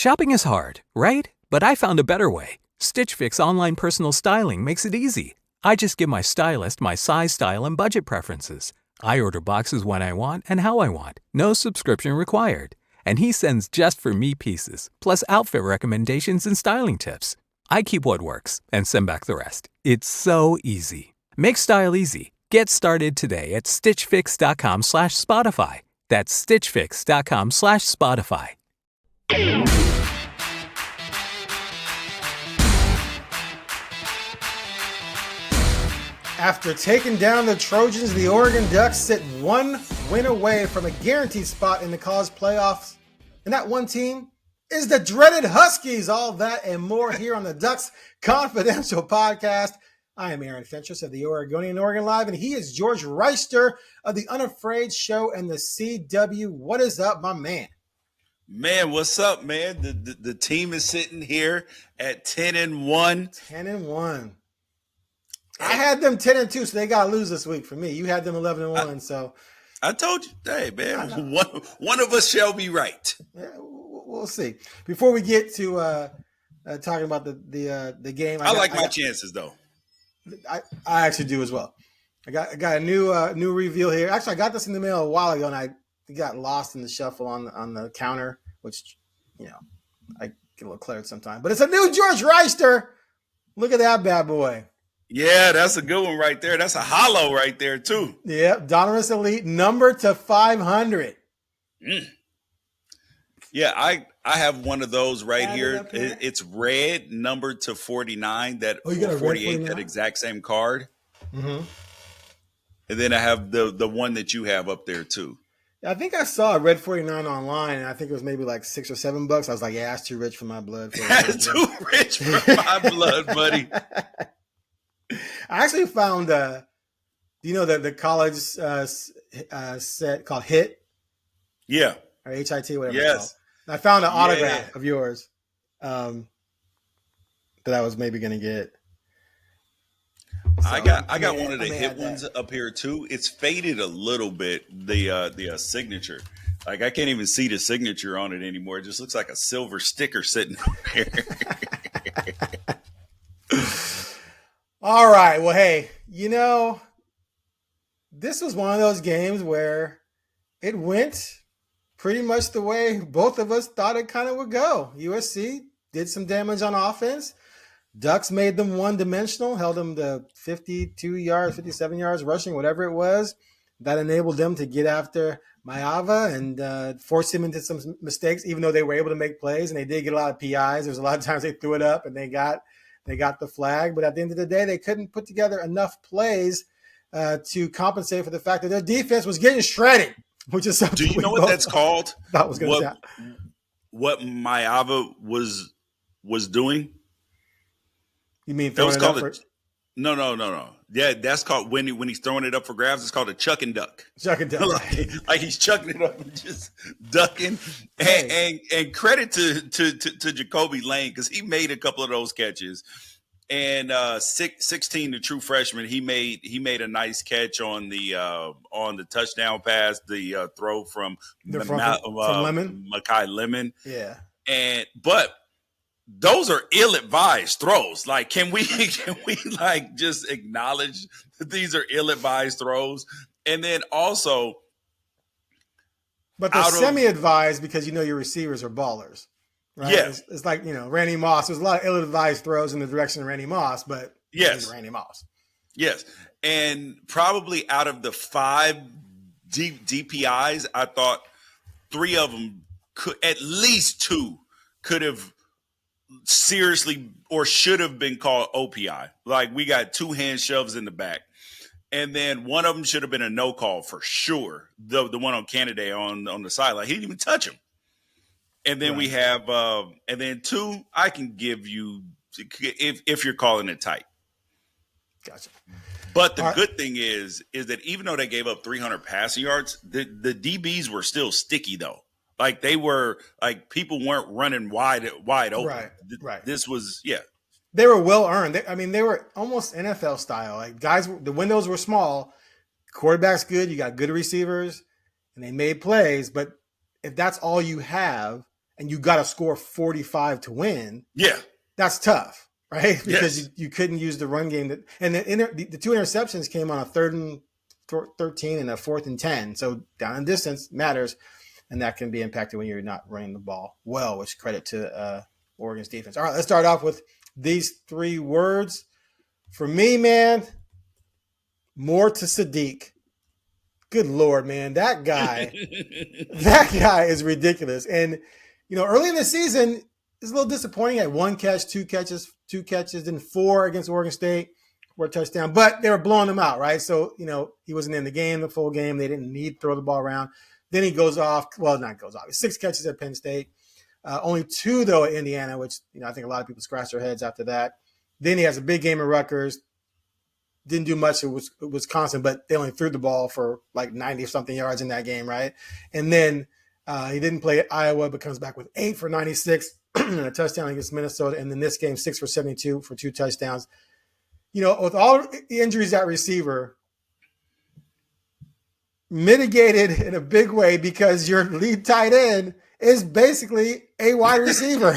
Shopping is hard, right? But I found a better way. Stitch Fix online personal styling makes it easy. I just give my stylist my size, style, and budget preferences. I order boxes when I want and how I want. No subscription required. And he sends just for me pieces, plus outfit recommendations and styling tips. I keep what works and send back the rest. It's so easy. Make style easy. Get started today at stitchfix.com/Spotify. That's stitchfix.com/Spotify. After taking down the Trojans, the Oregon Ducks sit one win away from a guaranteed spot in the college playoffs. And that one team is the dreaded Huskies. All that and more here on the Ducks Confidential Podcast. I am Aaron Fentress of the Oregonian OregonLive, and he is George Wrighster of the Unafraid Show and the CW. What is up, my man? Man, what's up, man? The team is sitting here at 10-1. 10-1. I had them 10-2, so they got to lose this week for me. You had them 11-1, so I told you, hey man, one of us shall be right. Yeah, we'll see. Before we get to talking about the game, I like my chances though. I actually do as well. I got a new reveal here. Actually, I got this in the mail a while ago, and I got lost in the shuffle on the counter, which I get a little cluttered sometimes. But it's a new George Wrighster. Look at that bad boy. Yeah, that's a good one right there. That's a hollow right there, too. Yeah, Donovan Elite, number to 500. Yeah, I have one of those right here. It's red, numbered to 49, that 48, that exact same card. Mm-hmm. And then I have the one that you have up there, too. I think I saw a red 49 online, and I think it was maybe like $6 or $7. I was like, yeah, that's too rich for my blood. That's too rich for my blood, buddy. I actually found, the college set called HIT? Yeah. Or HIT, whatever yes. it's called. I found an autograph of yours that I was maybe going to get. So, I got one of the HIT ones up here, too. It's faded a little bit, the signature. Like, I can't even see the signature on it anymore. It just looks like a silver sticker sitting there. All right. Well, hey, this was one of those games where it went pretty much the way both of us thought it kind of would go. USC did some damage on offense. Ducks made them one-dimensional, held them to 52 yards, 57 yards rushing, whatever it was. That enabled them to get after Maeva and force him into some mistakes, even though they were able to make plays, and they did get a lot of PIs. There was a lot of times they threw it up, and they got the flag. But at the end of the day, they couldn't put together enough plays to compensate for the fact that their defense was getting shredded, which is something. Do you know what that's called? That was going to happen. What Maeva was doing? You mean throwing it up for? No. Yeah, that's called when he's throwing it up for grabs. It's called a chuck and duck. Chuck and duck. like he's chucking it up and just ducking. And credit to Jacoby Lane, because he made a couple of those catches. And 16, the true freshman, he made a nice catch on the touchdown pass, the throw from Lemon, Makai Lemon. Yeah, but those are ill-advised throws. Like, can we like just acknowledge that these are ill-advised throws? And then also, but they're semi-advised because your receivers are ballers. Right? Yeah. It's like, Randy Moss. There's a lot of ill-advised throws in the direction of Randy Moss, but yes, Randy Moss. Yes. And probably out of the 5 DPIs, I thought 3 of them at least 2 could have seriously or should have been called OPI. Like, we got 2 hand shoves in the back. And then one of them should have been a no call for sure. The one on Canada on the sideline. He didn't even touch him. And then we have, and then 2, I can give you if you're calling it tight. Gotcha. But the good thing is that even though they gave up 300 passing yards, the DBs were still sticky though. Like, they were like, people weren't running wide open. Right. This was They were well earned. They were almost NFL style. Like, guys, the windows were small. Quarterback's good. You got good receivers, and they made plays. But if that's all you have, and you got to score 45 to win. Yeah. That's tough, right? Because Yes. you couldn't use the run game. And the 2 interceptions came on a 3rd and 13 and a 4th and 10. So down and distance matters. And that can be impacted when you're not running the ball well, which credit to Oregon's defense. All right, let's start off with these 3 words. For me, man, more to Sadiq. Good Lord, man. That guy is ridiculous. And, early in the season, it's a little disappointing. He had 1 catch, 2 catches, then 4 against Oregon State for a touchdown. But they were blowing him out, right? So, he wasn't in the game, the full game. They didn't need to throw the ball around. Then he goes off. Well, not goes off. 6 catches at Penn State. Only 2, though, at Indiana, which, I think a lot of people scratch their heads after that. Then he has a big game at Rutgers. Didn't do much. It was Wisconsin, but they only threw the ball for like 90-something yards in that game, right? And then he didn't play at Iowa, but comes back with 8 for 96 and a touchdown against Minnesota. And then this game, 6 for 72 for 2 touchdowns. With all the injuries at receiver, mitigated in a big way because your lead tight end is basically a wide receiver,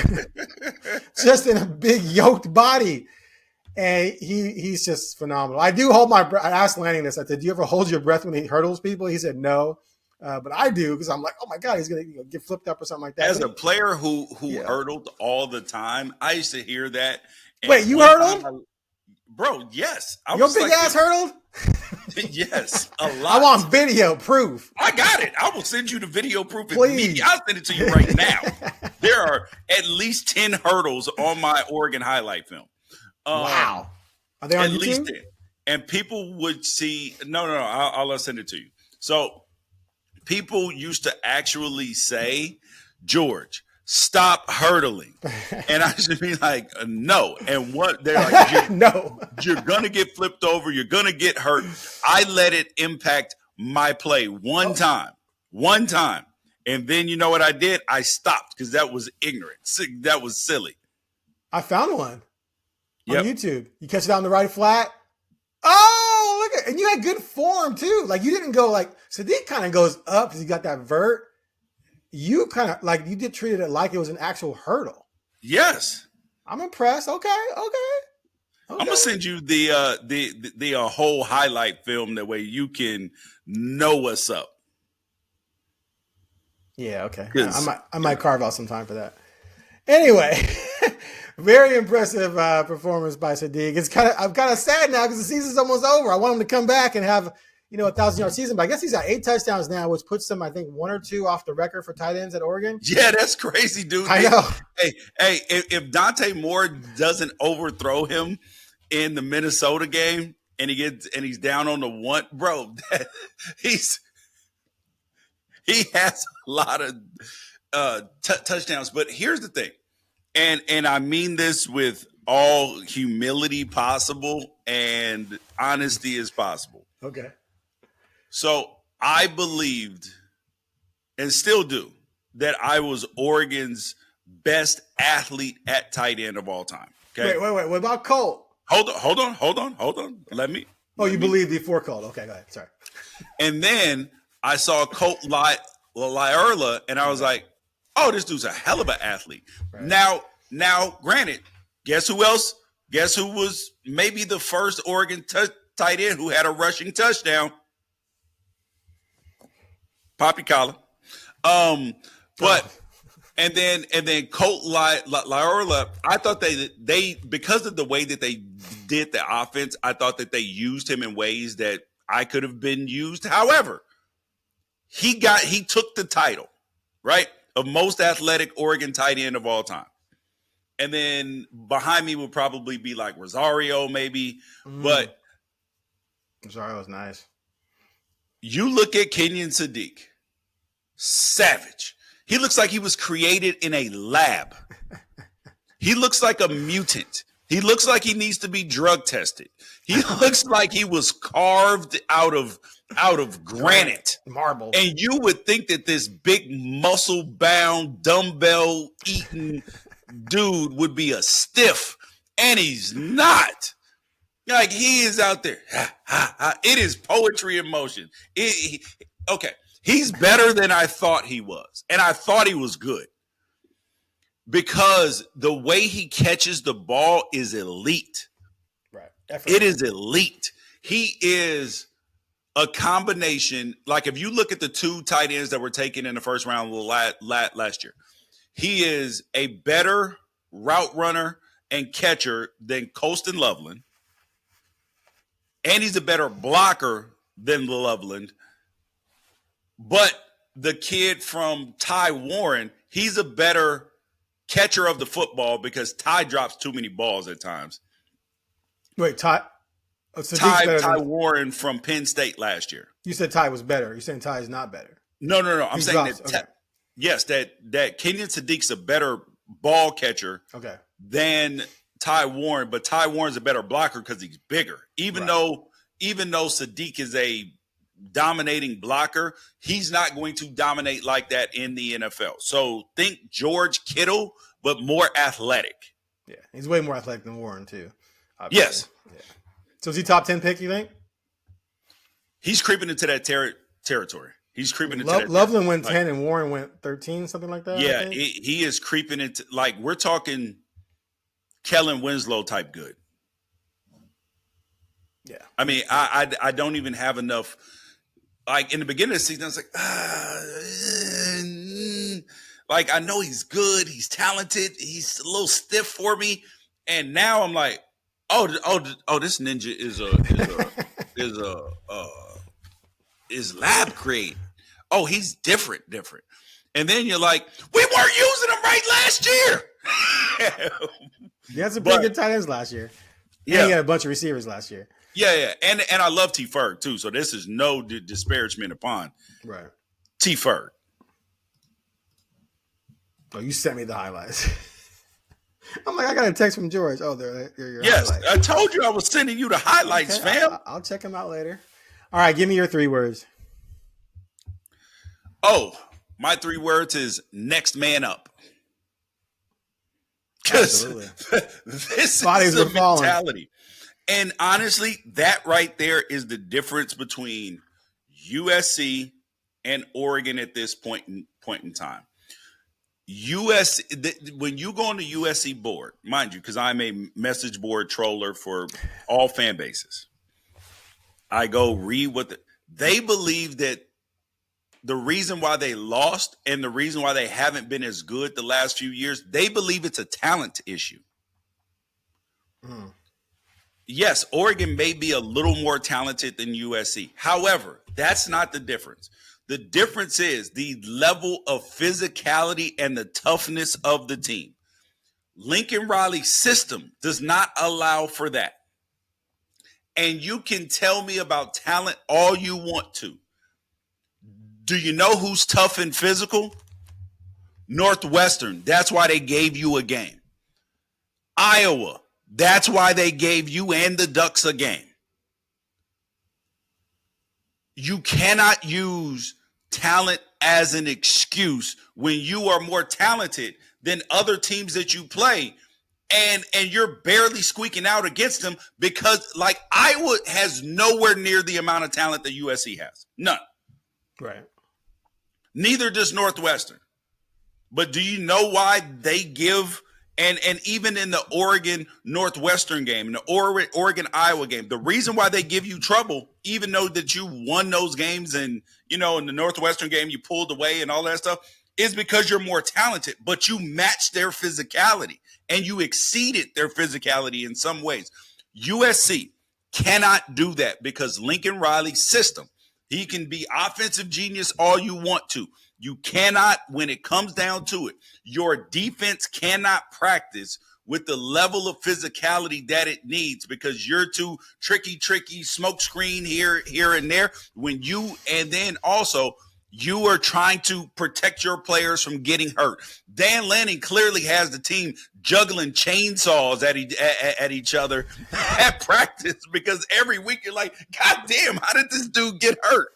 just in a big yoked body. And he's just phenomenal. I do hold my breath. I asked Lanning this. I said, do you ever hold your breath when he hurdles people? He said no. But I do because I'm like, oh, my God, he's going to get flipped up or something like that. As a player who hurdled all the time, I used to hear that. Wait, you hurdled? Bro, yes. Your big ass hurdled? Yes, a lot. I want video proof. I got it. I will send you the video proof. Please. I'll send it to you right now. There are at least 10 hurdles on my Oregon highlight film. Wow. Are they on YouTube? At least 10. And people would see, no, I'll send it to you. So people used to actually say, George, stop hurdling. And I should be like, no. And what they're like, no, you're going to get flipped over. You're going to get hurt. I let it impact my play one time. And then you know what I did? I stopped because that was ignorant. That was silly. I found one on YouTube. You catch it on the right flat. Oh, look at, and you had good form too. Like you didn't go like, Sadiq kind of goes up because he got that vert. You kind of like you did treated it like it was an actual hurdle. Yes, I'm impressed. Okay. I'm gonna send you the whole highlight film. That way you can know what's up. Yeah. Okay. I might carve out some time for that. Anyway, very impressive performance by Sadiq. I'm kind of sad now because the season's almost over. I want him to come back and have 1,000-yard season, but I guess he's got 8 touchdowns now, which puts him, I think, 1 or 2 off the record for tight ends at Oregon. Yeah, that's crazy, dude. I know. Hey, if Dante Moore doesn't overthrow him in the Minnesota game and he's down on the 1, bro, he has a lot of touchdowns. But here's the thing, and I mean this with all humility possible and honesty as possible. Okay. So I believed, and still do, that I was Oregon's best athlete at tight end of all time. Okay. Wait. What about Colt? Hold on. Let me. You believe before Colt? Okay, go ahead. Sorry. And then I saw Colt Lyerla, and I was like, "Oh, this dude's a hell of an athlete." Right. Now, granted, guess who else? Guess who was maybe the first Oregon tight end who had a rushing touchdown? Poppy-Collar. But and then Colt Lyerla, I thought they because of the way that they did the offense, I thought that they used him in ways that I could have been used. However, he took the title, right, of most athletic Oregon tight end of all time. And then behind me would probably be like Rosario, maybe. But Rosario's nice. You look at Kenyon Sadiq, savage. He looks like he was created in a lab. He looks like a mutant. He looks like he needs to be drug tested. He looks like he was carved out of granite, marble. And you would think that this big muscle-bound, dumbbell-eating dude would be a stiff, and he's not. Like, he is out there. It is poetry in motion. Okay, he's better than I thought he was, and I thought he was good. because the way he catches the ball is elite. Right. It is elite. He is a combination. Like if you look at the 2 tight ends that were taken in the first round last year, he is a better route runner and catcher than Colston Loveland. And he's a better blocker than Loveland. But the kid from Ty Warren, he's a better catcher of the football because Ty drops too many balls at times. Wait, Ty Warren from Penn State last year. You said Ty was better. You're saying Ty is not better. No. I'm saying that Kenyon Sadiq's a better ball catcher than Ty Warren, but Ty Warren's a better blocker because he's bigger. Even though Sadiq is a dominating blocker, he's not going to dominate like that in the NFL. So think George Kittle, but more athletic. Yeah, he's way more athletic than Warren too. Obviously. Yes. Yeah. So is he top 10 pick, you think? He's creeping into that territory. He's creeping into that. Loveland went 10 and Warren went 13, something like that. Yeah, he is creeping into, like, we're talking Kellen Winslow type good. Yeah. I mean, I don't even have enough. Like in the beginning of the season, I was like, I know he's good, he's talented, he's a little stiff for me, and now I'm like, oh, this ninja is lab grade. Oh, he's different. And then you're like, we weren't using him right last year. He had some pretty good tight ends last year. Yeah, and he had a bunch of receivers last year. Yeah, and I love T. Ferg too. So this is no disparagement upon T. Ferg. Oh, you sent me the highlights. I'm like, I got a text from George. Oh, they're your yes, highlights. I told you I was sending you the highlights, fam. I'll check them out later. All right, give me your 3 words. Oh, my 3 words is next man up. Because this is the mentality. And honestly, that right there is the difference between USC and Oregon at this point in time. When you go on the USC board, mind you, because I'm a message board troller for all fan bases, I go read what they believe that the reason why they lost and the reason why they haven't been as good the last few years, they believe it's a talent issue. Yes, Oregon may be a little more talented than USC. However, that's not the difference. The difference is the level of physicality and the toughness of the team. Lincoln Riley's system does not allow for that. And you can tell me about talent all you want to. Do you know who's tough and physical? Northwestern. That's why they gave you a game. Iowa. That's why they gave you and the Ducks a game. You cannot use talent as an excuse when you are more talented than other teams that you play, and you're barely squeaking out against them because, like, Iowa has nowhere near the amount of talent that USC has. None. Right. Neither does Northwestern. But do you know why they give – and even in the Oregon-Northwestern game, in the Oregon-Iowa game, the reason why they give you trouble, even though that you won those games and, you know, in the Northwestern game you pulled away and all that stuff, is because you're more talented, but you match their physicality and you exceeded their physicality in some ways. USC cannot do that because Lincoln Riley's system, he can be offensive genius all you want to. You cannot, when it comes down to it, your defense cannot practice with the level of physicality that it needs because you're too tricky, smoke screen here and there. And then also you are trying to protect your players from getting hurt. Dan Lanning clearly has the team juggling chainsaws at each other at practice because every week you're like, God damn, how did this dude get hurt?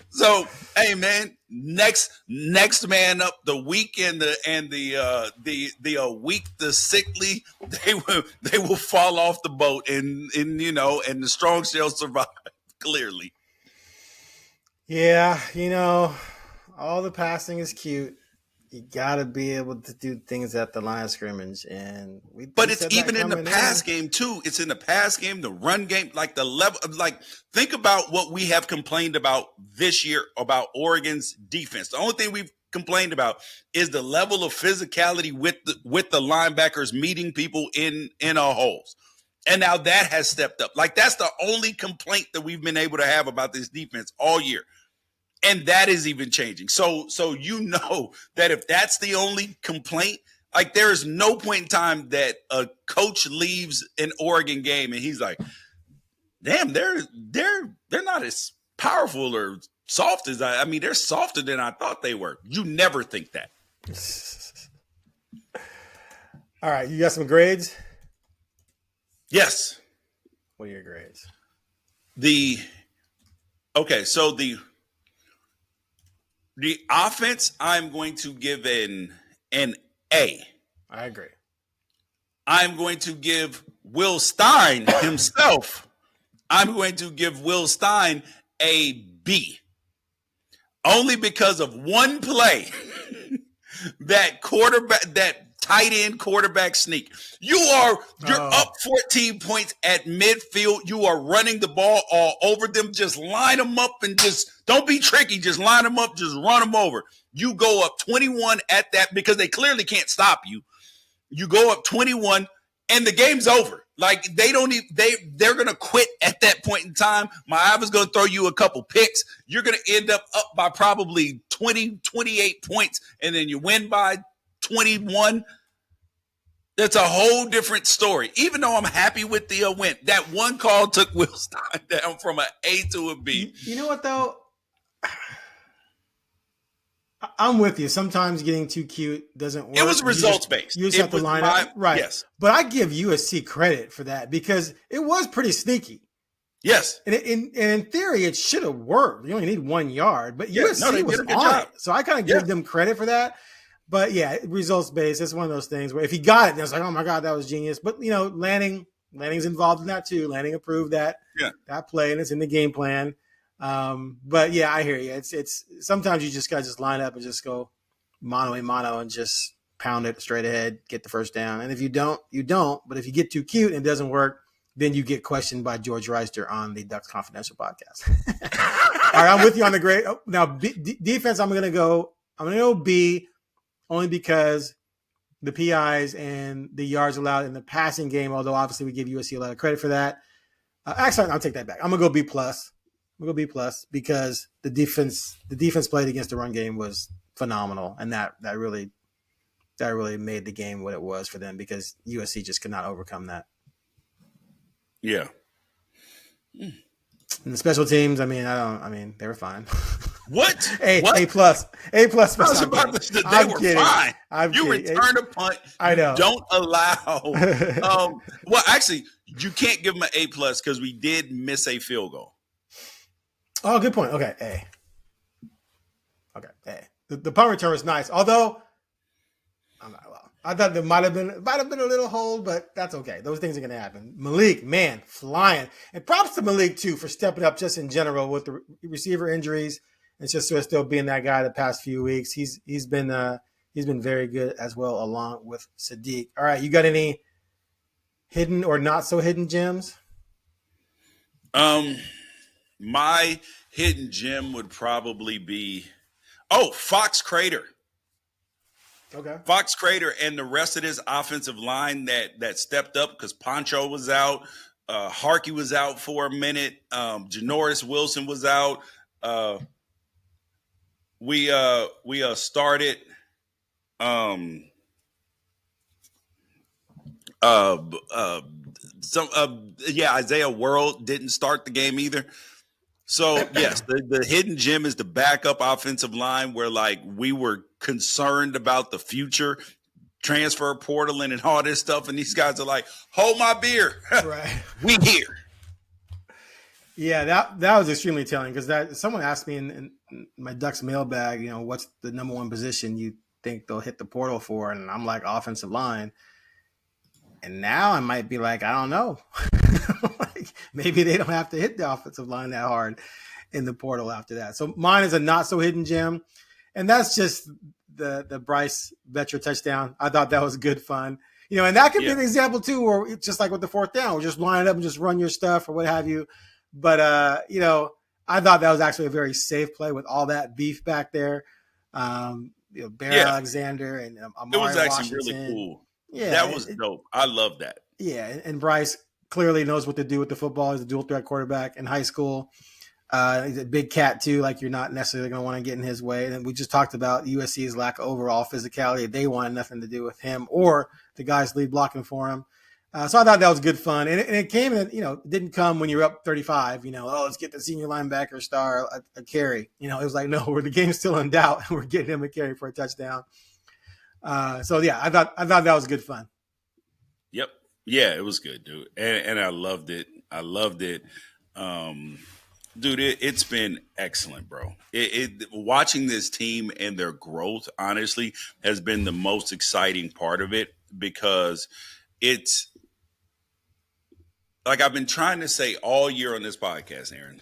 So, hey man, next man up. The weak and the weak, the sickly, they will fall off the boat, and the strong shall survive. Clearly, yeah, all the passing is cute, You got to be able to do things at the line of scrimmage, and we But it's even in the pass game too. It's in the pass game, the run game, like the level. Like, think about what we have complained about this year about Oregon's defense. The only thing we've complained about is the level of physicality with the linebackers meeting people in our holes. And now that has stepped up. Like, that's the only complaint that we've been able to have about this defense all year. And that is even changing. So you know that if that's the only complaint, like, there is no point in time that a coach leaves an Oregon game and he's like, damn, they're not as powerful or soft as I mean, they're softer than I thought they were. You never think that. All right, you got some grades? Yes. What are your grades? So the offense, I'm going to give an A. I agree. I'm going to give Will Stein himself, I'm going to give Will Stein a B. Only because of one play, that tight end quarterback sneak. You're up 14 points at midfield. You are running the ball all over them. Just line them up and just don't be tricky. Just line them up. Just run them over. You go up 21 at that because they clearly can't stop you. You go up 21 and the game's over. Like, they're going to quit at that point in time. Miami's going to throw you a couple picks. You're going to end up by probably 20, 28 points, and then you win by 21. That's a whole different story. Even though I'm happy with the win, that one call took Will Stein down from an A to a B. You know what, though? I'm with you. Sometimes getting too cute doesn't work. It was results-based. You just have to line up. Right. Yes. But I give USC credit for that because it was pretty sneaky. Yes. And in theory, it should have worked. You only need 1 yard. But USC was on it. So I kind of give them credit for that. But, yeah, results-based. It's one of those things where if he got it, then it's like, oh, my God, that was genius. But, you know, Lanning's involved in that too. Lanning approved that play, and it's in the game plan. But yeah, I hear you. It's sometimes you just gotta line up and just go mano a mano and just pound it straight ahead, get the first down. And if you don't, you don't. But if you get too cute and it doesn't work, then you get questioned by George Wrighster on the Ducks Confidential podcast. All right, I'm with you on the grade. Oh, now defense, I'm gonna go B, only because the PIs and the yards allowed in the passing game. Although obviously we give USC a lot of credit for that. Actually, I'll take that back. I'm gonna go B plus. We'll go B plus because the defense played against the run game was phenomenal, and that really made the game what it was for them because USC just could not overcome that. Yeah. And the special teams, they were fine. What? A plus. A plus. I was about to say they were fine. You return a punt. I know. You don't allow. Well, actually, you can't give them an A plus because we did miss a field goal. Oh, good point. Okay, A. Okay, A. The punt return was nice, although I thought there might have been a little hold, but that's okay. Those things are going to happen. Malik, man, flying, and props to Malik too for stepping up just in general with the receiver injuries and just sort of still being that guy the past few weeks. He's been very good as well, along with Sadiq. All right, you got any hidden or not so hidden gems? My hidden gem would probably be, Fox Crater. Okay. Fox Crater and the rest of this offensive line that stepped up because Poncho was out. Harkey was out for a minute. Janoris Wilson was out. We started Isaiah World didn't start the game either. So, yes, the hidden gem is the backup offensive line where, like, we were concerned about the future, transfer portal and all this stuff, and these guys are like, hold my beer. Right. We here. Yeah, that was extremely telling because someone asked me in my Ducks mailbag, you know, what's the number one position you think they'll hit the portal for? And I'm like, offensive line. And now I might be like, I don't know. Like, maybe they don't have to hit the offensive line that hard in the portal after that. So mine is a not so hidden gem. And that's just the Bryce Betcher touchdown. I thought that was good fun. And that could be an example too, where it's just like with the fourth down, we're just line it up and just run your stuff or what have you. But I thought that was actually a very safe play with all that beef back there. Bear Alexander and Amari it was actually Washington. Really cool. Yeah, that was dope. I love that. Yeah, and Bryce clearly knows what to do with the football. He's a dual threat quarterback in high school. He's a big cat too. Like, you're not necessarily going to want to get in his way. And we just talked about USC's lack of overall physicality. They wanted nothing to do with him or the guys lead blocking for him. So I thought that was good fun. And it came in, it didn't come when you're up 35, let's get the senior linebacker star a carry. It was like, no, the game's still in doubt and we're getting him a carry for a touchdown. I thought that was good fun. Yep. Yeah, it was good, dude. And I loved it. Dude, it's been excellent, bro. Watching this team and their growth, honestly, has been the most exciting part of it, because it's like I've been trying to say all year on this podcast, Aaron,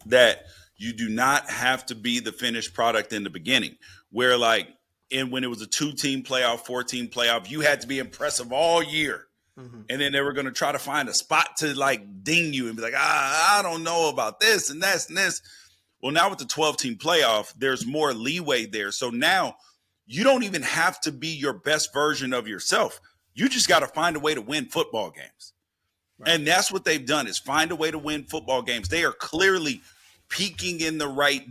that you do not have to be the finished product in the beginning, where when it was a 2-team playoff, 4-team playoff, you had to be impressive all year. Mm-hmm. And then they were going to try to find a spot to ding you and be like, I don't know about this and this and this. Well, now with the 12-team playoff, there's more leeway there. So now you don't even have to be your best version of yourself. You just got to find a way to win football games. Right. And that's what they've done, is find a way to win football games. They are clearly peaking in the right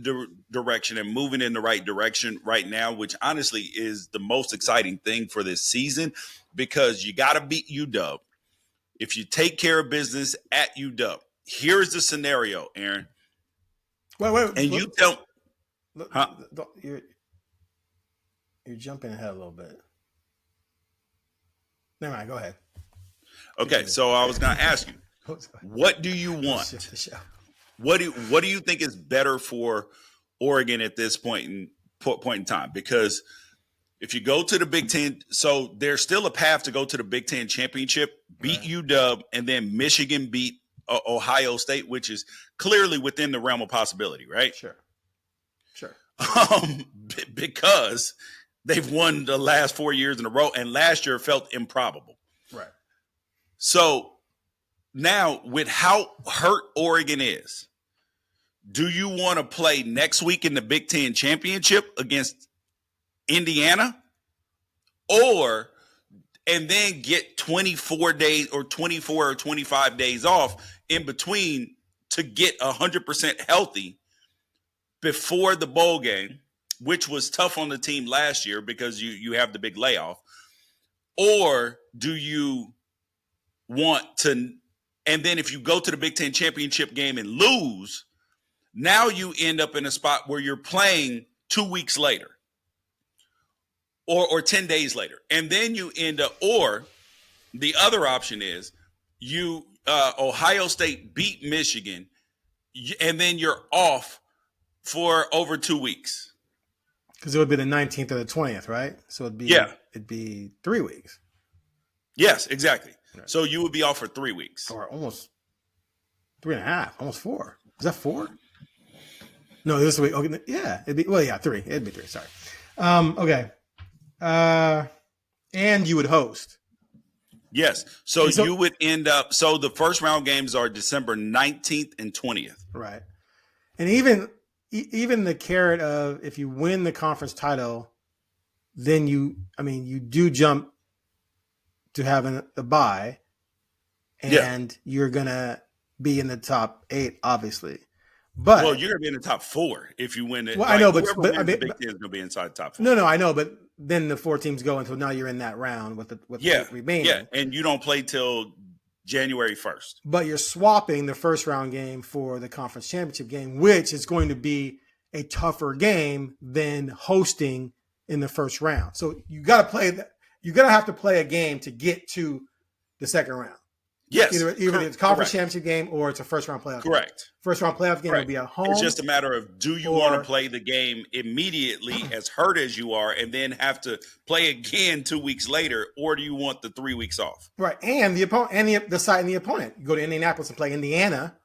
direction and moving in the right direction right now, which honestly is the most exciting thing for this season, because you got to beat UW. If you take care of business at UW, here's the scenario, Aaron. Wait. And you tell you're jumping ahead a little bit. Never mind, go ahead. Okay, so I was going to ask you, what do you want? Shift the show. What do you think is better for Oregon at this point in time? Because if you go to the Big Ten, so there's still a path to go to the Big Ten championship, beat UW, and then Michigan beat Ohio State, which is clearly within the realm of possibility, right? Sure. Because they've won the last 4 years in a row, and last year felt improbable. Right. So now, with how hurt Oregon is, do you want to play next week in the Big Ten championship against Indiana, and then get 24 days or 24 or 25 days off in between to get 100% healthy before the bowl game, which was tough on the team last year because you have the big layoff? Or do you want to, and then if you go to the Big Ten championship game and lose, now you end up in a spot where you're playing 2 weeks later or 10 days later. And then you end up, or the other option is Ohio State beat Michigan, and then you're off for over 2 weeks. Because it would be the 19th or the 20th, right? So it'd be 3 weeks. Yes, exactly. Right. So you would be off for 3 weeks. Or almost 3.5, almost 4. Is that 4? No, this week. Okay, yeah, 3. It'd be 3. Sorry. Okay. And you would host. Yes. So you would end up. So the first round games are December 19th and 20th. Right. And even the carrot of, if you win the conference title, then you do jump to having a bye, and you're gonna be in the top 8, obviously. But you're gonna be in the top 4 if you win it. Well, I know, but the Big Ten is gonna be inside the top 4. No, I know, but then the 4 teams go until now you're in that round with the remaining. Yeah, and you don't play till January 1st. But you're swapping the first round game for the conference championship game, which is going to be a tougher game than hosting in the first round. So you got to play that. You're going to have to play a game to get to the second round. Yes. Either it's a conference championship game or it's a first round playoff Correct. game. First round playoff game will be at home. It's just a matter of, do you want to play the game immediately as hurt as you are and then have to play again 2 weeks later, or do you want the 3 weeks off? Right. And the opponent and the site and the opponent. You go to Indianapolis and play Indiana.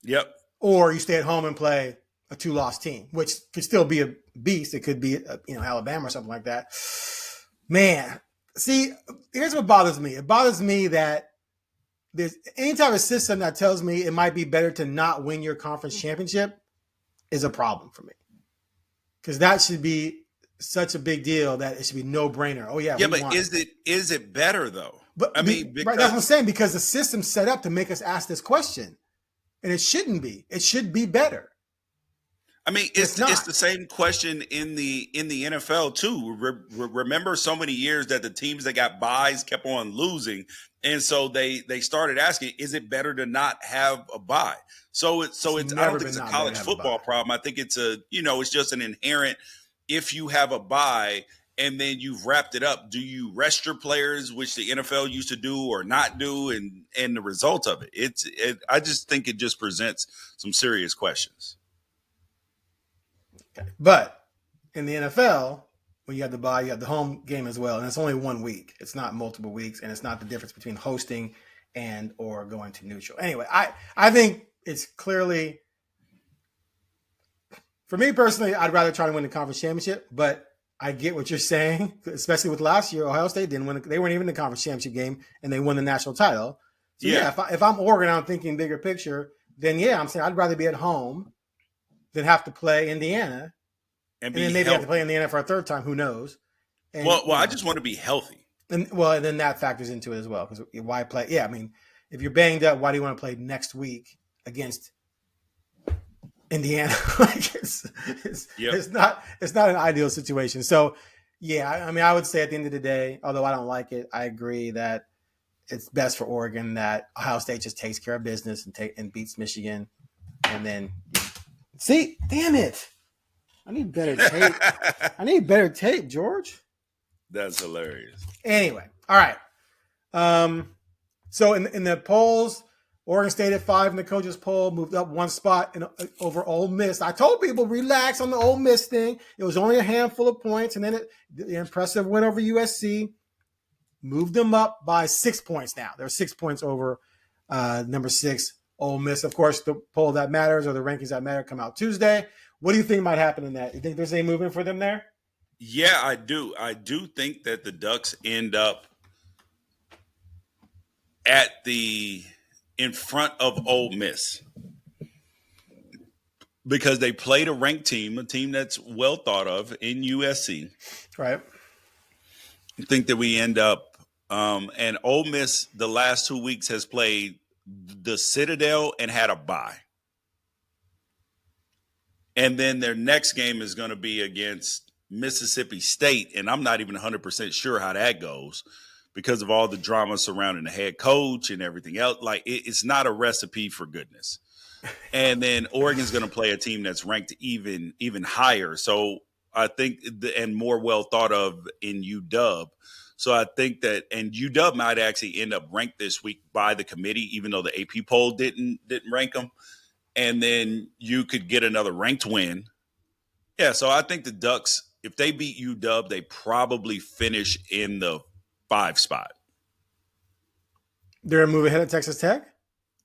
Yep. Or you stay at home and play a 2-loss team, which could still be a beast. It could be, Alabama or something like that. Man, see, here's what bothers me. It bothers me that there's any type of system that tells me it might be better to not win your conference championship is a problem for me. Because that should be such a big deal that it should be no brainer. Oh yeah. But is it better though? But I mean, right, that's what I'm saying, because the system's set up to make us ask this question. And it shouldn't be. It should be better. I mean, it's the same question in the NFL too. Remember so many years that the teams that got byes kept on losing, and so they started asking, is it better to not have a bye? So it's I don't think it's a college football problem. I think it's it's just an inherent, if you have a bye and then you've wrapped it up, do you rest your players, which the NFL used to do or not do, and the result of it? I just think it just presents some serious questions. Okay. But in the NFL, when you have the bye, you have the home game as well, and it's only 1 week. It's not multiple weeks, and it's not the difference between hosting and or going to neutral. Anyway, I think it's clearly, for me personally, I'd rather try to win the conference championship, but I get what you're saying, especially with last year. Ohio State didn't win. They weren't even in the conference championship game, and they won the national title. So yeah, if I'm Oregon, I'm thinking bigger picture, then yeah, I'm saying I'd rather be at home than have to play Indiana, and then maybe have to play Indiana for a third time. Who knows? And, I just want to be healthy. And then that factors into it as well, because why play? Yeah, I mean, if you're banged up, why do you want to play next week against Indiana? It's not an ideal situation. So yeah, I mean, I would say at the end of the day, although I don't like it, I agree that it's best for Oregon that Ohio State just takes care of business and beats Michigan, and then. See, damn it. I need better tape. George. That's hilarious. Anyway, all right. So in the polls, Oregon State at 5 in the coaches poll, moved up 1 spot over Ole Miss. I told people, relax on the Ole Miss thing. It was only a handful of points, and then the impressive win over USC moved them up by 6 points now. They're 6 points over number 6, Ole Miss. Of course, the poll that matters, or the rankings that matter, come out Tuesday. What do you think might happen in that? You think there's any movement for them there? Yeah, I do. I do think that the Ducks end up in front of Ole Miss, because they played a ranked team, a team that's well thought of in USC. Right. I think that we end up, and Ole Miss the last 2 weeks has played the Citadel and had a bye. And then their next game is going to be against Mississippi State, and I'm not even 100% sure how that goes because of all the drama surrounding the head coach and everything else. Like, it's not a recipe for goodness. And then Oregon's going to play a team that's ranked even higher. So I think, and more well thought of in UW. So I think that, and UW might actually end up ranked this week by the committee, even though the AP poll didn't rank them. And then you could get another ranked win. Yeah, so I think the Ducks, if they beat UW, they probably finish in the 5 spot. They're a move ahead of Texas Tech?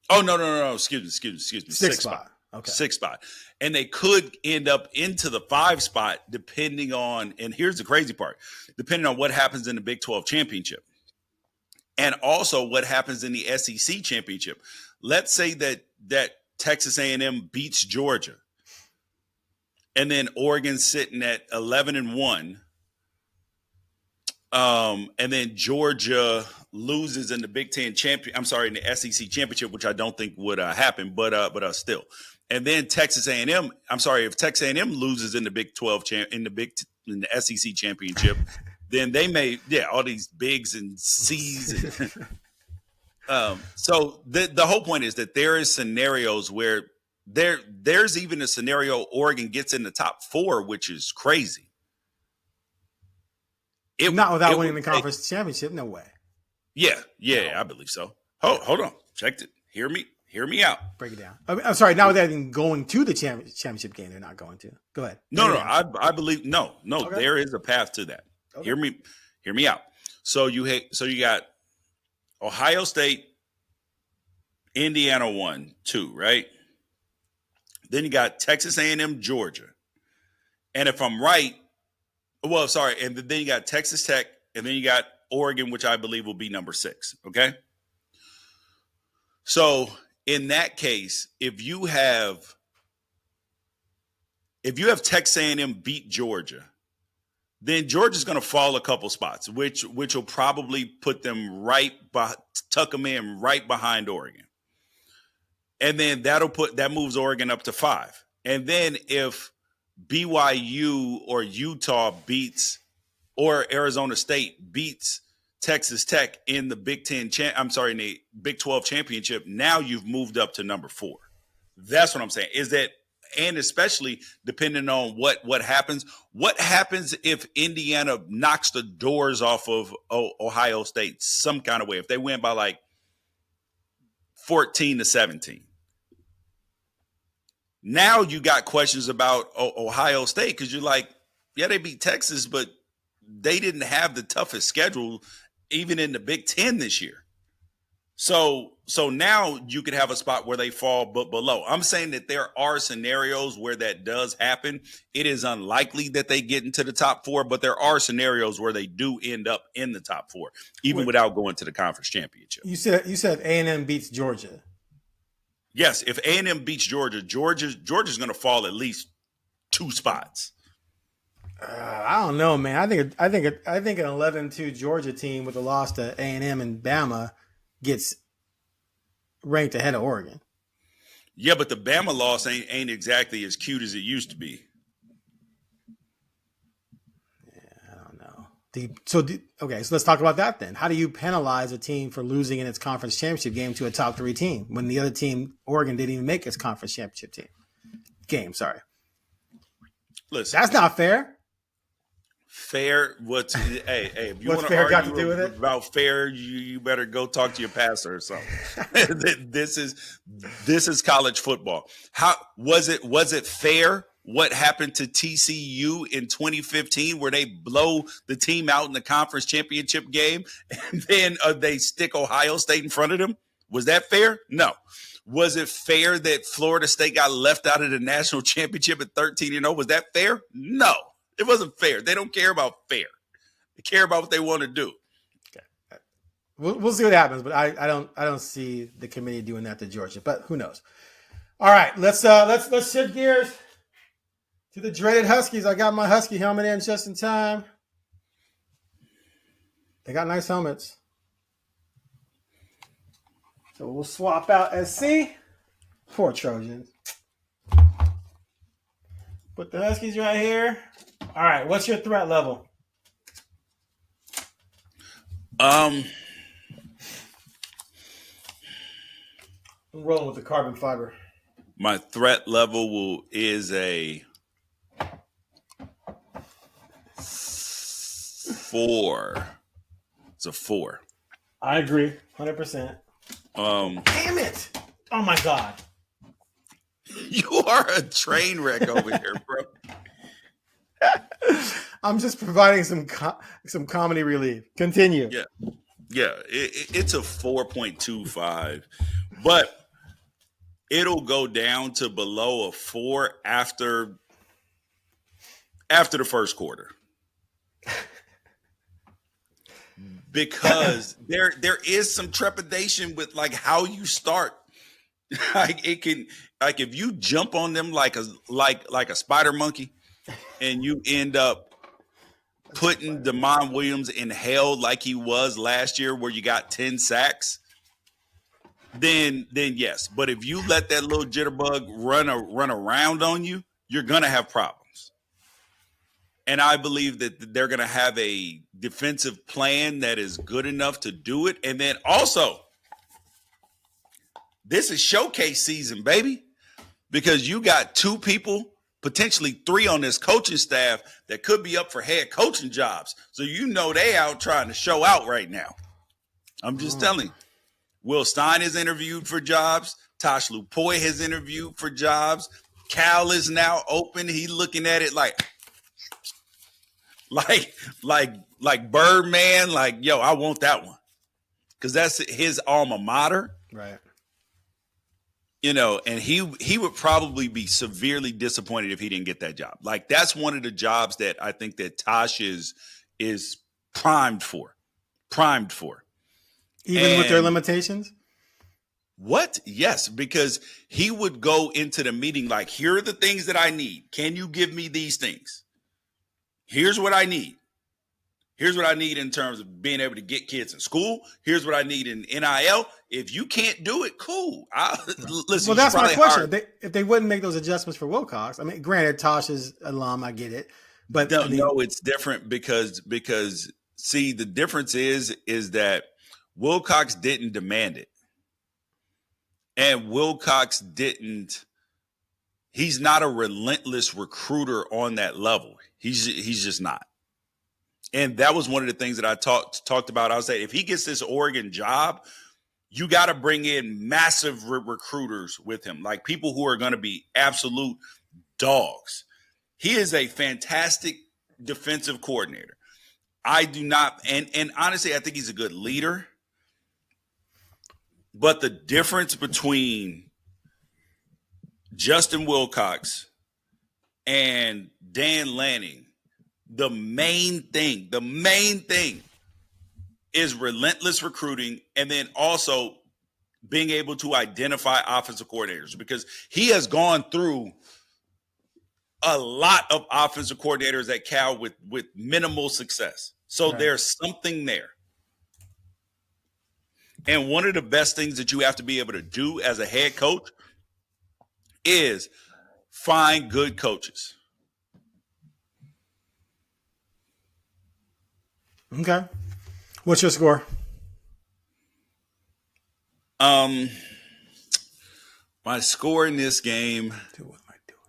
Oh, no. Excuse me. 6 spot. Okay. 6 spot. And they could end up into the 5 spot depending on, and here's the crazy part, depending on what happens in the Big 12 championship. And also what happens in the SEC championship. Let's say that Texas A&M beats Georgia, and then Oregon's sitting at 11-1. And then Georgia loses in the Big Ten in the SEC championship, which I don't think would happen, but still. And then if Texas A&M loses in the Big 12 in the SEC championship, then they may, all these bigs and C's. So the whole point is that there is scenarios where there's even a scenario Oregon gets in the top 4, which is crazy. Not without winning the conference championship, no way. Yeah, I believe so. Hold on, checked it. Hear me out. Break it down. I'm sorry. Now without even going to the championship game, they're not going to. Go ahead. No. I believe no. Okay. There is a path to that. Okay. Hear me out. So you got Ohio State, Indiana 1, 2, right? Then you got Texas A&M, Georgia. And if I'm right, and then you got Texas Tech, and then you got Oregon, which I believe will be number 6. Okay. So in that case, if you have Texas A&M beat Georgia, then Georgia's going to fall a couple spots, which will probably put them tuck them in right behind Oregon. And then that moves Oregon up to 5. And then if BYU or Utah beats, or Arizona State beats Texas Tech in the in the Big 12 championship, now you've moved up to number 4. That's what I'm saying. Is that, and especially depending on what happens. What happens if Indiana knocks the doors off of Ohio State some kind of way? If they win by like 14-17. Now you got questions about Ohio State, because you're like, yeah, they beat Texas, but they didn't have the toughest schedule even in the Big 10 this year. So now you could have a spot where they fall below. I'm saying that there are scenarios where that does happen. It is unlikely that they get into the top 4, but there are scenarios where they do end up in the top 4, even without going to the conference championship. You said A&M beats Georgia. Yes, if A&M beats Georgia's going to fall at least 2 spots. I don't know, man. I think an 11-2 Georgia team with a loss to A&M and Bama gets ranked ahead of Oregon. Yeah, but the Bama loss ain't exactly as cute as it used to be. Yeah, I don't know. So let's talk about that then. How do you penalize a team for losing in its conference championship game to a top 3 team when the other team, Oregon, didn't even make its conference championship game? Sorry. Listen, that's not fair. Fair? Hey, if you want to fair got to argue do with it? about fair, you better go talk to your pastor or something. This is college football. How was it fair? What happened to TCU in 2015, where they blow the team out in the conference championship game, and then they stick Ohio State in front of them? Was that fair? No. Was it fair that Florida State got left out of the national championship at 13-0? Was that fair? No. It wasn't fair. They don't care about fair. They care about what they want to do. Okay. We'll see what happens, but I don't see the committee doing that to Georgia, but who knows? All right, let's shift gears to the dreaded Huskies. I got my Husky helmet in just in time. They got nice helmets. So we'll swap out SC for Trojans. Put the Huskies right here. All right, what's your threat level? I'm rolling with the carbon fiber. My threat level is a 4. It's a 4. I agree, 100%. Damn it! Oh my God! You are a train wreck over here, bro. I'm just providing some comedy relief. Continue. Yeah. It's a 4.25, but it'll go down to below a 4 after the first quarter, because there is some trepidation with like how you start. Like it can, like if you jump on them like a spider monkey, and you end up putting Damon Williams in hell like he was last year, where you got 10 sacks, then yes. But if you let that little jitterbug run around on you, you're gonna have problems. And I believe that they're gonna have a defensive plan that is good enough to do it. And then also, this is showcase season, baby, because you got 2 people, potentially 3 on this coaching staff that could be up for head coaching jobs. So they out trying to show out right now. I'm just telling you. Will Stein is interviewed for jobs. Tosh Lupoy has interviewed for jobs. Cal is now open. He looking at it like Birdman, like, yo, I want that one. Because that's his alma mater. Right. and he would probably be severely disappointed if he didn't get that job. Like, that's one of the jobs that I think that Tosh is primed for. Even with their limitations? What? Yes, because he would go into the meeting like, here are the things that I need. Can you give me these things? Here's what I need. Here's what I need in terms of being able to get kids in school. Here's what I need in NIL. If you can't do it, cool. Listen. Well, that's my question. If they wouldn't make those adjustments for Wilcox, I mean, granted, Tosh is alum, I get it, but no, it's different because see, the difference is that Wilcox didn't demand it, and Wilcox didn't. He's not a relentless recruiter on that level. He's just not. And that was one of the things that I talked about. I was saying, if he gets this Oregon job, you got to bring in massive recruiters with him, like people who are going to be absolute dogs. He is a fantastic defensive coordinator. I do not, and honestly, I think he's a good leader. But the difference between Justin Wilcox and Dan Lanning, the main thing is relentless recruiting, and then also being able to identify offensive coordinators, because he has gone through a lot of offensive coordinators at Cal with minimal success. So right. There's something there. And one of the best things that you have to be able to do as a head coach is find good coaches. Okay. What's your score? My score in this game. What am I doing?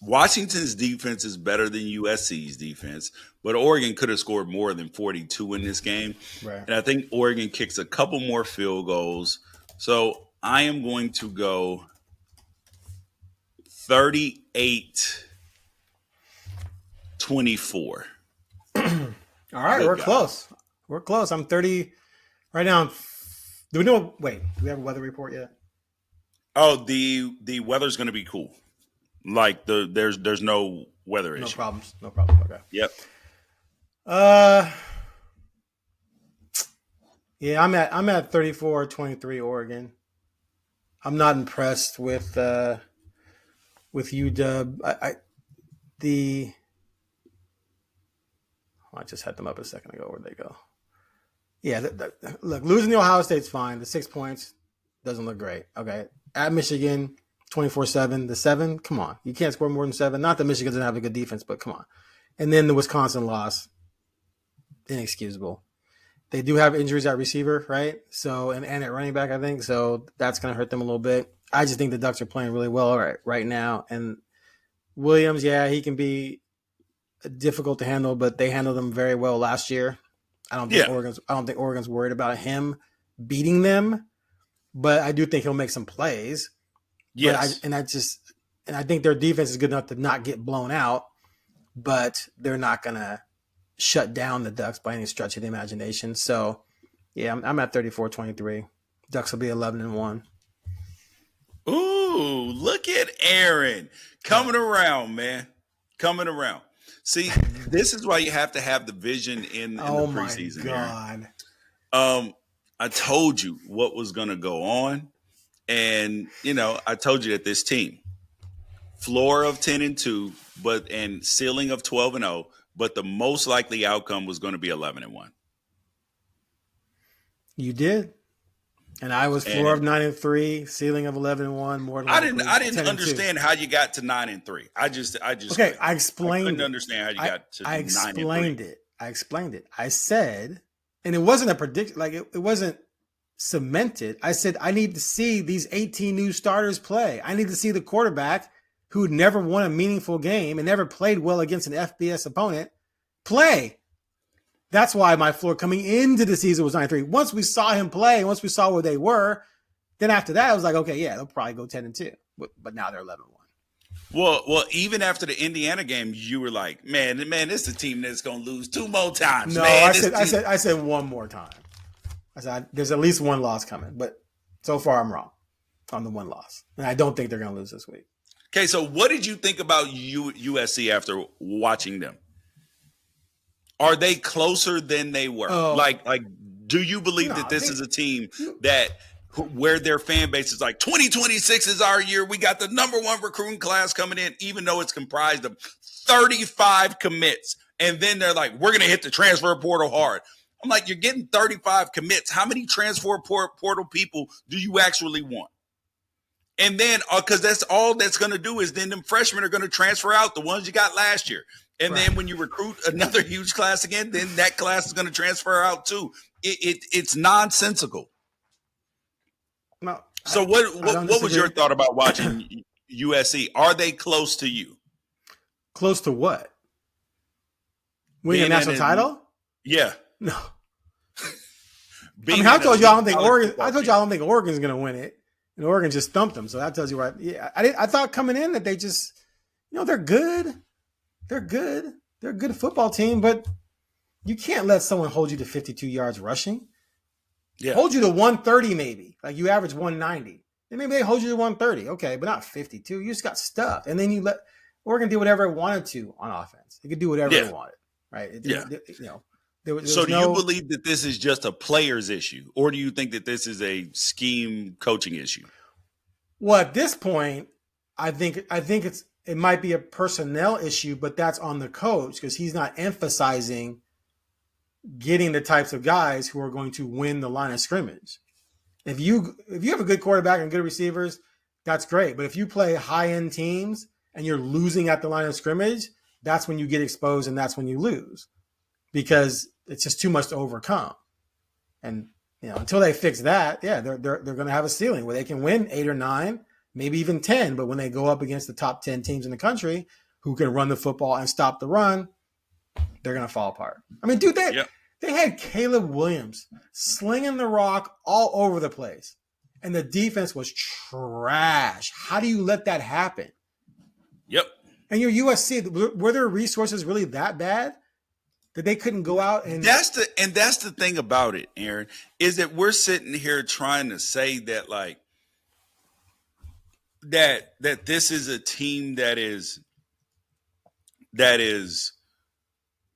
Washington's defense is better than USC's defense, but Oregon could have scored more than 42 in this game. Right. And I think Oregon kicks a couple more field goals. So I am going to go 38-24. All right, we're close. We're close. I'm 30 right now. Do we have a weather report yet? Oh, the weather's going to be cool. Like there's no weather issue. No problems. Okay. Yep. Yeah, I'm at 34-23 Oregon. I'm not impressed with UW. I just had them up a second ago. Where'd they go? Yeah, look, losing to Ohio State's fine. The 6 points doesn't look great. Okay. At Michigan, 24-7. The 7, come on. You can't score more than 7. Not that Michigan doesn't have a good defense, but come on. And then the Wisconsin loss, inexcusable. They do have injuries at receiver, right? So, and at running back, I think. So that's going to hurt them a little bit. I just think the Ducks are playing really well right now. And Williams, yeah, he can be difficult to handle, but they handled them very well last year. I don't think Oregon's worried about him beating them, but I do think he'll make some plays. Yes. I think their defense is good enough to not get blown out, but they're not going to shut down the Ducks by any stretch of the imagination. So, yeah, I'm at 34-23. Ducks will be 11-1. Ooh, look at Aaron coming around, man. Coming around. See, this is why you have to have the vision in the preseason. Oh, my God. I told you what was going to go on. And, I told you that this team, floor of 10-2, and ceiling of 12-0, but the most likely outcome was going to be 11-1. You did. And I was floor of 9-3, ceiling of 11-1. More than I didn't understand how you got to 9-3. I just okay. I explained. I couldn't understand how you got to 9-3. I explained it. I said, and it wasn't a prediction. Like it wasn't cemented. I said I need to see these 18 new starters play. I need to see the quarterback who never won a meaningful game and never played well against an FBS opponent play. That's why my floor coming into the season was 9-3. Once we saw him play, once we saw where they were, then after that, I was like, okay, yeah, they'll probably go 10-2. But now they're 11-1. Well, even after the Indiana game, you were like, man, this is a team that's going to lose 2 more times. No, man, I said one more time. I said, there's at least one loss coming, but so far I'm wrong on the one loss. And I don't think they're going to lose this week. Okay, so what did you think about USC after watching them? Are they closer than they were? Like, do you believe that this is a team that where their fan base is like 2026 is our year? We got the #1 recruiting class coming in, even though it's comprised of 35 commits. And then they're like, we're going to hit the transfer portal hard. I'm like, you're getting 35 commits. How many transfer portal people do you actually want? And then, because that's all that's going to do is then them freshmen are going to transfer out, the ones you got last year. And then when you recruit another huge class again, then that class is going to transfer out too. It's nonsensical. No. So what was your thought about watching USC? Are they close to you? Close to what? Winning a national title? Yeah. No. I mean, I told you I don't think Oregon's going to win it, and Oregon just thumped them. So that tells you right. Yeah, I thought coming in that they just, they're good. They're good. They're a good football team, but you can't let someone hold you to 52 yards rushing. Yeah. Hold you to 130 maybe. Like you average 190. Then maybe they hold you to 130. Okay, but not 52. You just got stuffed. And then you let Oregon do whatever it wanted to on offense. It could do whatever it wanted. Right? So do you believe that this is just a player's issue, or do you think that this is a scheme coaching issue? Well, at this point, I think it might be a personnel issue, but that's on the coach because he's not emphasizing getting the types of guys who are going to win the line of scrimmage. If you have a good quarterback and good receivers, that's great. But if you play high-end teams and you're losing at the line of scrimmage, that's when you get exposed and that's when you lose because it's just too much to overcome. And until they fix that, they're going to have a ceiling where they can win 8 or 9, maybe even 10. But when they go up against the top 10 teams in the country who can run the football and stop the run, they're going to fall apart. I mean, dude, they had Caleb Williams slinging the rock all over the place, and the defense was trash. How do you let that happen? Yep. And your USC, were their resources really that bad that they couldn't go out and? That's the thing about it, Aaron, is that we're sitting here trying to say that like that this is a team that is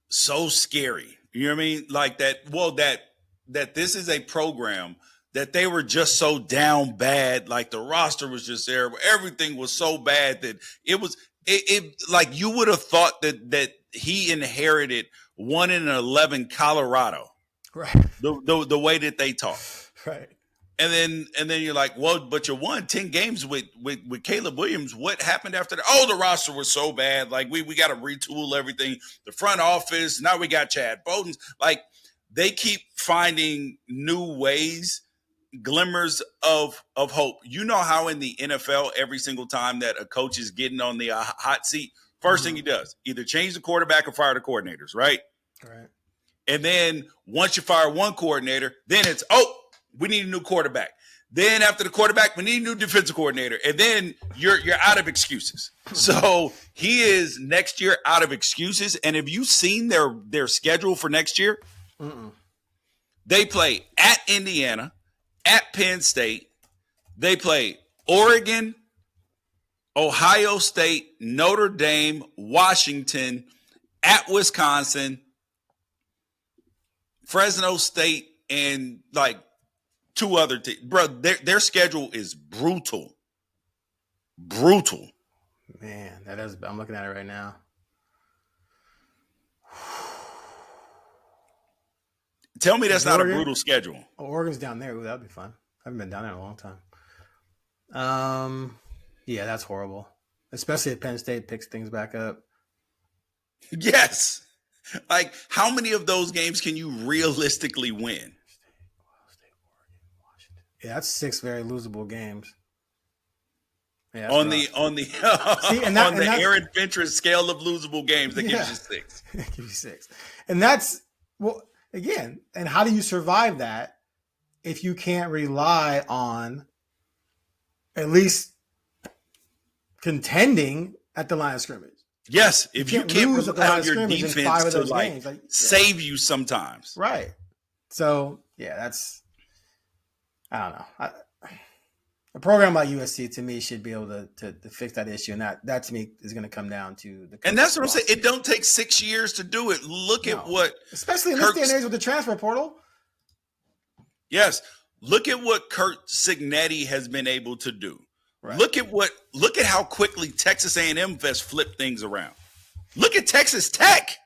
so scary. You know what I mean? Like that this is a program that they were just so down bad. Like the roster was just there. Everything was so bad that it like you would have thought that he inherited 1-11 Colorado. Right. The way that they talk. Right. And then you're like, well, but you won 10 games with Caleb Williams. What happened after that? Oh, the roster was so bad. Like we got to retool everything. The front office. Now we got Chad Bowden's. Like they keep finding new ways, glimmers of hope. You know how in the NFL, every single time that a coach is getting on the hot seat, first thing he does, either change the quarterback or fire the coordinators, right? Right. And then once you fire one coordinator, then it's, we need a new quarterback. Then after the quarterback, we need a new defensive coordinator. And then you're out of excuses. So he is next year out of excuses. And have you seen their schedule for next year? They play at Indiana, at Penn State. They play Oregon, Ohio State, Notre Dame, Washington, at Wisconsin, Fresno State, and like two other teams. Bro, their schedule is brutal. Brutal. Man, that is. I'm looking at it right now. Tell me that's not a brutal schedule. Oh, Oregon's down there. Ooh, that'd be fun. I haven't been down there in a long time. Yeah, that's horrible. Especially if Penn State picks things back up. Yes. Like, how many of those games can you realistically win? Yeah, that's 6 very losable games. Yeah, on the Aaron Fentress scale of losable games, that gives you 6. That gives you 6. And that's, well, again, and how do you survive that if you can't rely on at least contending at the line of scrimmage? Yes, if you can't rely on your defense to games, save you sometimes. Right. So, yeah, that's I don't know. A program like USC to me should be able to fix that issue, and that to me is going to come down to the. And that's what I'm saying. It don't take 6 years to do it. Look at what, especially in this day and age with the transfer portal. Yes, look at what Kurt Cignetti has been able to do. Right. Look at how quickly Texas A&M has flipped things around. Look at Texas Tech.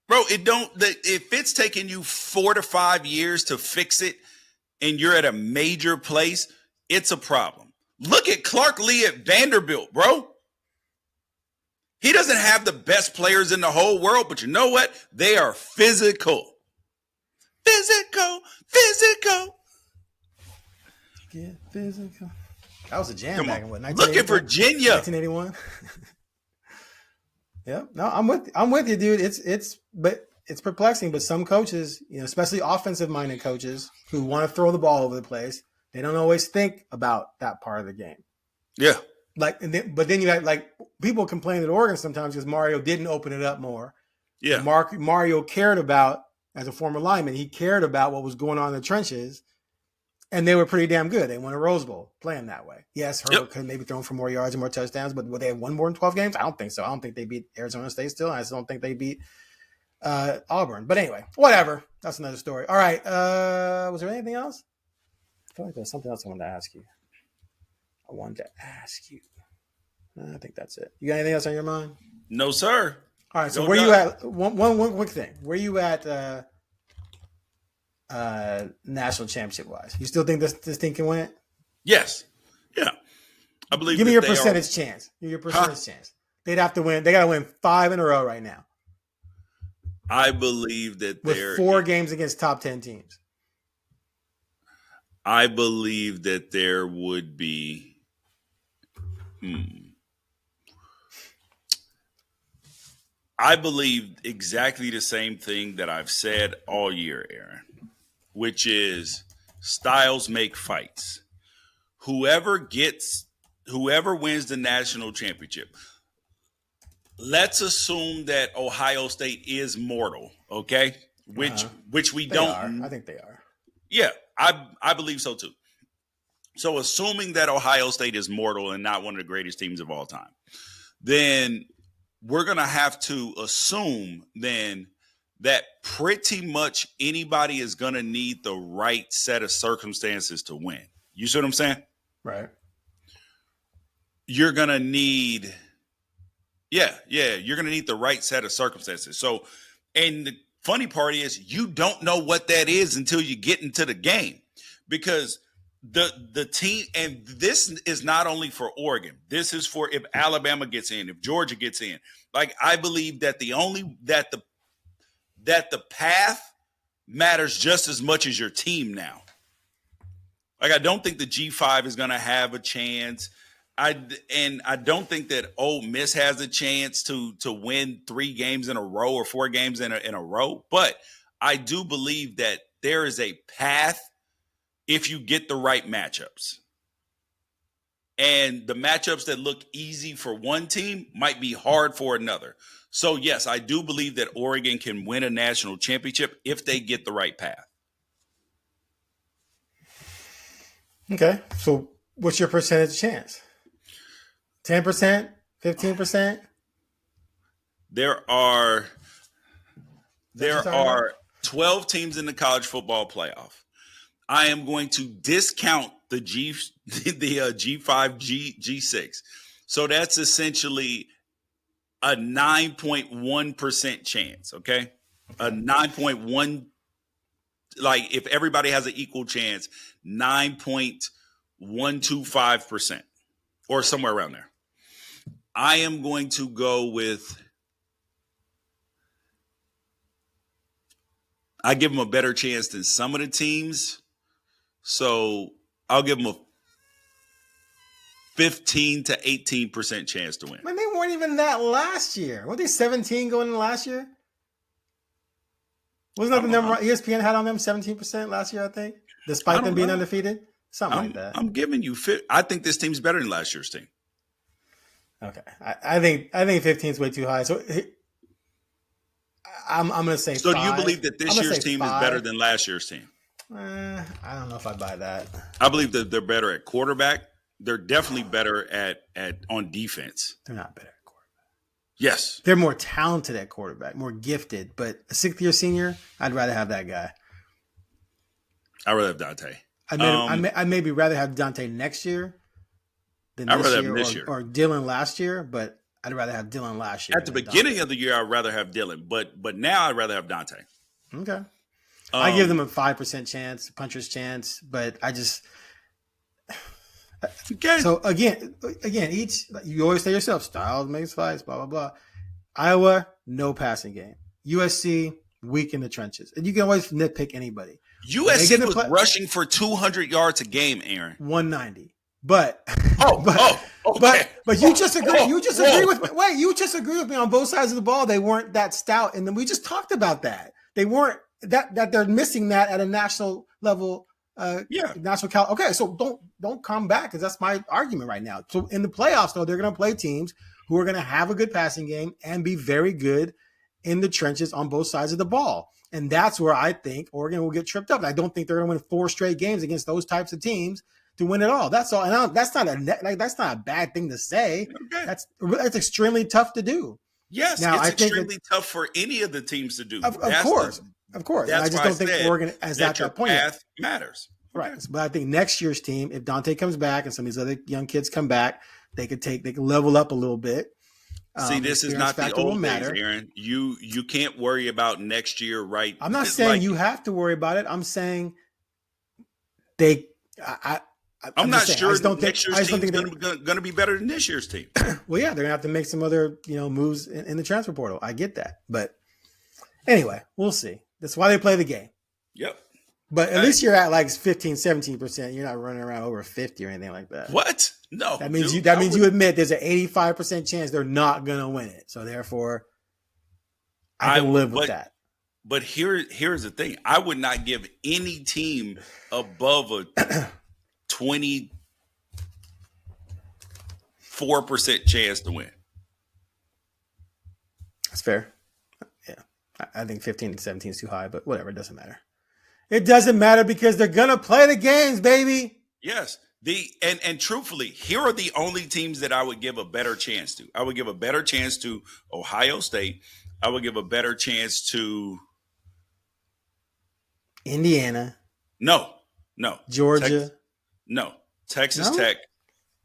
Bro, if it's taking you 4 to 5 years to fix it and you're at a major place, it's a problem. Look at Clark Lee at Vanderbilt, bro. He doesn't have the best players in the whole world, but you know what? They are physical. Physical. Get physical. That was a jam back in what? Look at Virginia. 1981. Yeah, no, I'm with you, dude. It's perplexing, but some coaches, especially offensive-minded coaches who want to throw the ball over the place, they don't always think about that part of the game. Yeah. But then you got people complain at Oregon sometimes because Mario didn't open it up more. Yeah. Mario cared about, as a former lineman, he cared about what was going on in the trenches, and they were pretty damn good. They won a Rose Bowl playing that way. Yes, Herbert could maybe throw for more yards and more touchdowns, but would they have won more than 12 games? I don't think so. I don't think they beat Arizona State still. I still don't think they beat Auburn. But anyway, whatever. That's another story. All right. Was there anything else? I feel like there's something else I wanted to ask you. I think that's it. You got anything else on your mind? No, sir. All right. So where you at? One quick thing. Where you at national championship wise? You still think this team can win it? Yes. Yeah. I believe. Give me your percentage chance. Your percentage chance. They'd have to win. They got to win 5 in a row right now. I believe that with 4 games against top 10 teams. I believe that there would be. I believe exactly the same thing that I've said all year, Aaron, which is styles make fights. Whoever wins the national championship. Let's assume that Ohio State is mortal, okay? Which we don't. I think they are. Yeah, I believe so too. So assuming that Ohio State is mortal and not one of the greatest teams of all time, then we're going to have to assume then that pretty much anybody is going to need the right set of circumstances to win. You see what I'm saying? Right. You're going to need, you're going to need the right set of circumstances. So, and the funny part is you don't know what that is until you get into the game, because the team, and this is not only for Oregon, this is for if Alabama gets in, if Georgia gets in. Like, I believe that the path matters just as much as your team now. Like, I don't think the G5 is going to have a chance. I don't think that Ole Miss has a chance to win 3 games in a row or 4 games in a row. But I do believe that there is a path if you get the right matchups. And the matchups that look easy for one team might be hard for another. So, yes, I do believe that Oregon can win a national championship if they get the right path. Okay. So what's your percentage chance? 10%? 15%? There are 12 teams in the college football playoff. I am going to discount the G5, G6. So that's essentially a 9.1% chance, okay? A 9.1, like if everybody has an equal chance, 9.125% or somewhere around there. I am going to go with, I give them a better chance than some of the teams. So I'll give them a 15 to 18% chance to win. Man, they weren't even that last year. Weren't they 17 going in last year? Wasn't that the number ESPN had on them, 17% last year, I think? Despite them being undefeated? Something like that. I'm giving you I think this team's better than last year's team. Okay. I think 15 is way too high. So I'm going to say so 5. Do you believe that this year's team 5. is better than last year's team? I don't know if I buy that. I believe that they're better at quarterback. They're definitely better at on defense. They're not better at quarterback. Yes. They're more talented at quarterback, more gifted. But a sixth-year senior, I'd rather have that guy. I'd rather have Dante. I'd maybe rather have Dante next year than this year, or Dylan last year, but I'd rather have Dylan last year. At the beginning of the year, I'd rather have Dylan, but now I'd rather have Dante. Okay. I give them a 5% chance, puncher's chance, but I just okay. So again, you always say yourself, style makes fights, blah blah blah. Iowa, no passing game. USC, weak in the trenches, and you can always nitpick anybody. USC was rushing for 200 yards a game, Aaron. 190. But okay. But you just agree. You just agree with me. Wait, you just agree with me on both sides of the ball. They weren't that stout, and then we just talked about that. They weren't that they're missing that at a national level. National. Okay, so don't come back because that's my argument right now. So in the playoffs, though, they're going to play teams who are going to have a good passing game and be very good in the trenches on both sides of the ball. And that's where I think Oregon will get tripped up. And I don't think they're going to win 4 straight games against those types of teams to win it all. That's all. And that's not a bad thing to say. Okay. That's extremely tough to do. Yes, now, it's extremely tough for any of the teams to do. Of course. And I just don't think Oregon is at that point. Path matters. Right. Okay. But I think next year's team, if Dante comes back and some of these other young kids come back, they could level up a little bit. See, this is not the old days, Aaron. You can't worry about next year, right? I'm not saying you have to worry about it. I'm saying I'm not sure next year's team is going to be better than this year's team. Well, yeah, they're going to have to make some other moves in the transfer portal. I get that. But anyway, we'll see. That's why they play the game. Yep. But at least you're at like 15, 17%. You're not running around over 50 or anything like that. What? No. That means you admit there's an 85% chance they're not going to win it. So therefore, I can live with that. But here's the thing. I would not give any team above a 24% chance to win. That's fair. Yeah. I think 15 to 17 is too high, but whatever. It doesn't matter. It doesn't matter because they're going to play the games, baby. Yes. And truthfully, here are the only teams that I would give a better chance to. I would give a better chance to Ohio State. I would give a better chance to Indiana. No. Georgia. No. Texas Tech.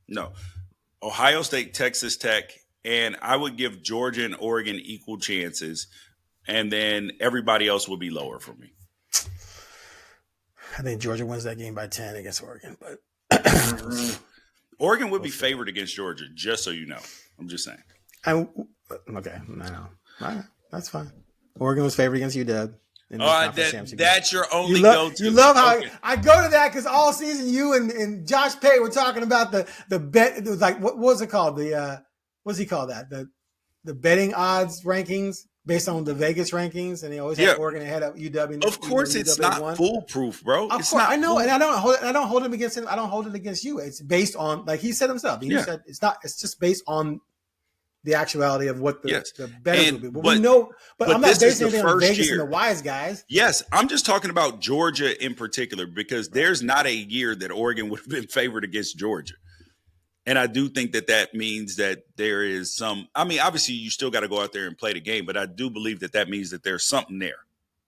No. Ohio State, Texas Tech, and I would give Georgia and Oregon equal chances, and then everybody else will be lower for me. I think Georgia wins that game by 10 against Oregon, but Oregon would be favored against Georgia, just so you know. I'm just saying. Okay. No. All right. That's fine. Oregon was favored against UW. That's your only go-to. You love how I go to that because all season you and Josh Pate were talking about the bet. It was like, what was it called? What's he call that? The betting odds rankings based on the Vegas rankings, and they always have Oregon ahead of UW. Of course, it's not foolproof, bro. It's not. I know, and I don't hold him against him. I don't hold it against you. It's based on, like he said himself. He said it's not. It's just based on the actuality of what the better will be. But we know. But I'm not basing anything on Vegas and the wise guys. Yes, I'm just talking about Georgia in particular because there's not a year that Oregon would have been favored against Georgia. And I do think that means that there is some – I mean, obviously, you still got to go out there and play the game, but I do believe that means that there's something there.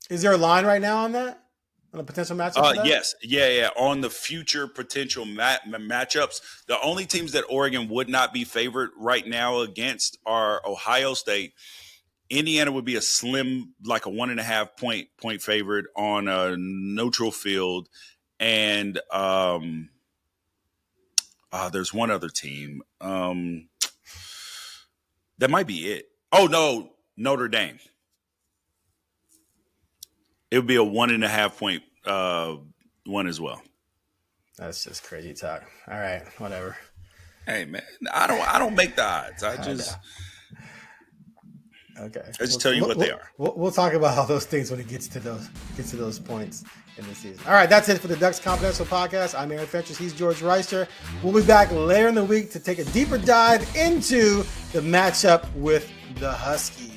Is there a line right now on that? On a potential matchup? Yes. Yeah. On the future potential matchups, the only teams that Oregon would not be favored right now against are Ohio State. Indiana would be a slim, like a 1.5 point favorite on a neutral field. And there's one other team. That might be it. Oh, no, Notre Dame. It would be a 1.5 point one as well. That's just crazy talk. All right, whatever. Hey man, I don't make the odds. I just tell you what they are. We'll talk about all those things when it gets to those points in the season. All right, that's it for the Ducks Confidential Podcast. I'm Aaron Fentress. He's George Wrighster. We'll be back later in the week to take a deeper dive into the matchup with the Huskies.